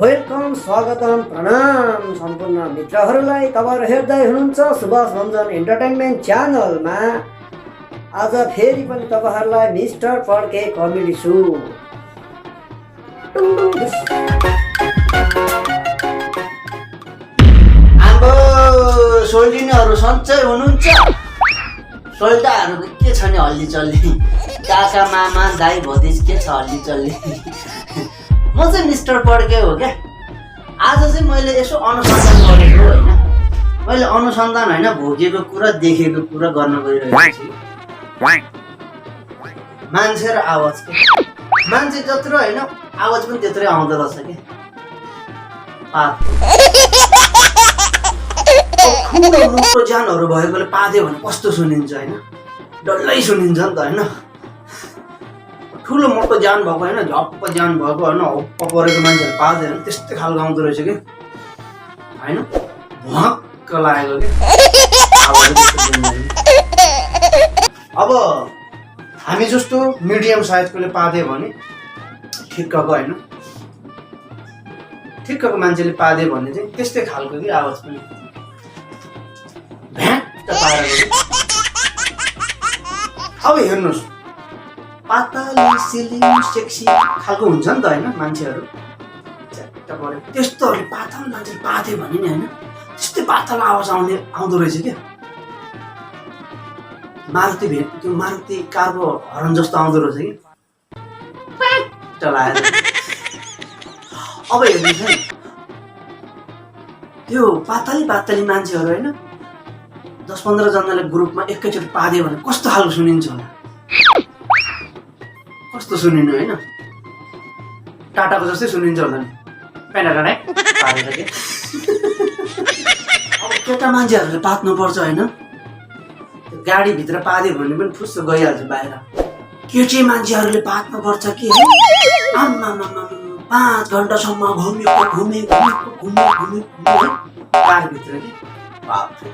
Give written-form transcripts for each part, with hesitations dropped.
Welcome, स्वागतम, प्रणाम सम्पूर्ण मित्रहरूलाई। तपाईहरु हेर्दै हुनुहुन्छ सुभाष भञ्जन एन्टरटेनमेन्ट च्यानलमा। आज फेरि पनि तपाईहरुलाई मिस्टर पड्के कमेडी सो। आम्बो सोल्डिनेहरु सन्चै हुनुहुन्छ? सोल्डाहरु के छ नि हल्ली चल्ली, काका मामा दाइ भतिज के छ हल्ली चल्ली। म चाहिँ मिस्टर पड्के हो क्या। आज चाहिँ मैले यसो अनुसन्धान गरेको होइन, मैले अनुसन्धान होइन भोगेको कुरा देखेको कुरा गर्न गइरहेको छु। मान्छे र आवाजको, मान्छे जत्रो होइन आवाज पनि त्यत्रै आउँदो रहेछ कि। ठुलो जानहरू भएकोले पाद्यो भने कस्तो सुनिन्छ होइन, डल्लै सुनिन्छ नि त होइन। ठुलो मोटो जान भएको होइन, झप्प जान भएको होइन, हप्प परेको मान्छेहरू पाल्दैन त्यस्तै खालको आउँदो रहेछ कि होइन। भक्क लागेको कि। अब हामी जस्तो मिडियम साइजकोले पाद्यो भने ठिक्कको होइन, ठिक्कको मान्छेले पाद्यो भने चाहिँ त्यस्तै खालको कि आवाज पनि भ्याट पारेको। अब हेर्नुहोस्, पातली सिलिङ सेक्सी खालको हुन्छ नि त होइन मान्छेहरू, च्याट्ट पऱ्यो त्यस्तोहरूले पातल मान्छे पाथ्यो भने नि होइन त्यस्तै पातल आवाज आउँदो रहेछ क्या। मारुति त्यो मारुति कारको हर्न जस्तो आउँदो रहेछ कि चलाएर। अब हेर्नुहोस् है, त्यो पातली मान्छेहरू होइन 10-15 जनाले ग्रुपमा एकैचोटि पाद्यो भने कस्तो खालको सुनिन्छ होला, कस्तो सुनिनु होइन, टाटाको जस्तै सुनिन्छ होला नि, प्याटाटाटै पारेर के। अब केटा मान्छेहरूले पात्नु पर्छ होइन, गाडीभित्र पाद्यो भने पनि फुस्स गइहाल्छ बाहिर। केटी मान्छेहरूले पात्नु पर्छ कि 5 घन्टासम्म घुमे कारभित्र कि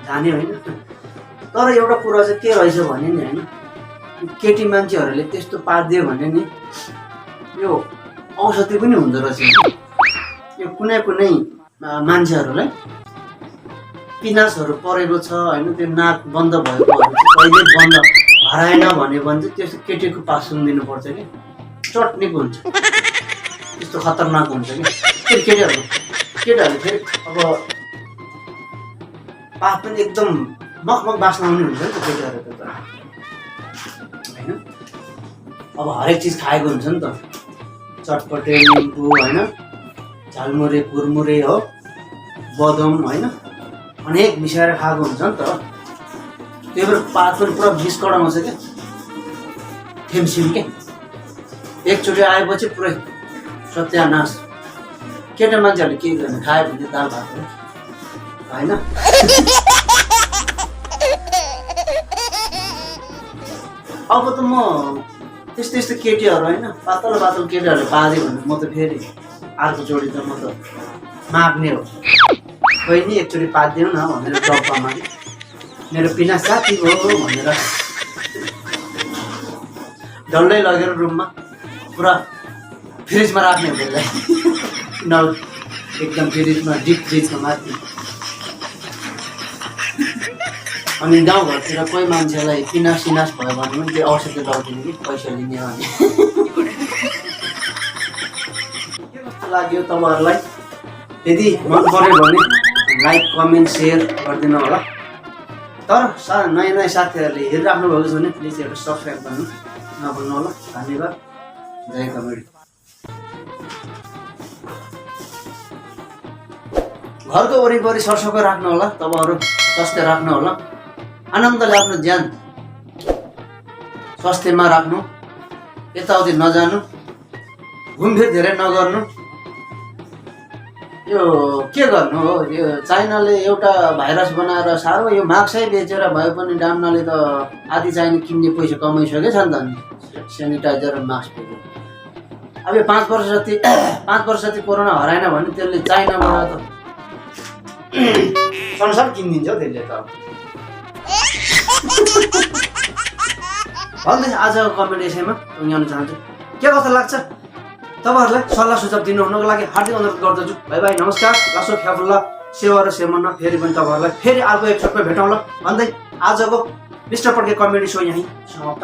जाने होइन। तर एउटा कुरा चाहिँ के रहेछ भने नि होइन, केटी मान्छेहरूले त्यस्तो पादियो भने नि यो औषधि पनि हुँदो रहेछ। यो कुनै मान्छेहरूलाई पिनासहरू परेको छ होइन, त्यो नाक बन्द भएको कहिले बन्द हराएन भने चाहिँ त्यस्तो केटीको पास सुनिदिनु पर्छ कि, चट्नीको हुन्छ त्यस्तो खतरनाक हुन्छ कि। फेरि केटाहरूले फेरि अब पात पनि एकदम मखमख बास्न आउने हुन्छ नि त केटाहरूको त होइन। अब हरेक चिज खाएको हुन्छ नि त, चटपटे निम्बु होइन, झालमुरे कुरमुरे हो, बदम होइन, अनेक मिसाएर खाएको हुन्छ नि त। त्यही भएर पात पनि पुरा विष कडाउँछ क्या, थेम्सिम के। एकचोटि आएपछि पुरै सत्यानाश। केटा मान्छेहरूले के गर्ने, खायो भने दाल भात हो होइन। अब त म त्यस्तो केटीहरू होइन, पातल केटीहरूले पाद्यो भने म त फेरि अर्कोचोटि त म त माग्ने हो। कोही नि एकचोटि पादिदिनु न भनेर डब्बामा मेरो पिना साथी हो भनेर डल्लै लगेर रुममा पुरा फ्रिजमा राख्ने हो त्यसलाई। एकदम फ्रिजमा, डिप फ्रिजमा माथि। अनि गाउँघरतिर कोही मान्छेलाई पिनास भयो भने पनि त्यो औषधि लगाउँदिनु कि पैसा लिने भने। के कस्तो लाग्यो तपाईँहरूलाई? यदि मन पऱ्यो भने लाइक कमेन्ट सेयर गरिदिनु होला। तर नयाँ साथीहरूले हेरिराख्नु भएको छ भने प्लिज एउटा सब्सक्राइब गर्नु नभुल्नु होला। धन्यवाद। जय कमेडी। घरको वरिपरि सरसफाइ राख्नु होला, तपाईँहरू स्वास्थ्य राख्नु होला, आनन्दले आफ्नो ज्यान स्वास्थ्यमा राख्नु, यताउति नजानु, घुमफिर धेरै नगर्नु। यो के गर्नु हो, यो चाइनाले एउटा भाइरस बनाएर साह्रो यो मास्कै बेचेर भए पनि डाम्नाले त आदि चाइना किन्ने पैसा कमाइसकेको छ नि त। नि सेनिटाइजर र मास्क बेच्यो। अब यो 5 वर्ष जति कोरोना हराएन भने त्यसले चाइनाबाट त संसार किनिदिन्छ त्यसले त। भन्दै आजको कमेन्ट यसैमा टुङ्ग्याउन चाहन्छु। के कस्तो लाग्छ तपाईँहरूलाई सल्लाह सुझाव दिनु हुनको लागि हार्दिक अनुरोध गर्दछु। बाई बाई, नमस्कार, लासो ख्याफुल्ला, सेवा र सेवनमा फेरि पनि तपाईँहरूलाई फेरि अर्को एपिसोडमा भेटौँला भन्दै आजको मिस्टर पड्के कमेडी सो यहीँ समाप्त।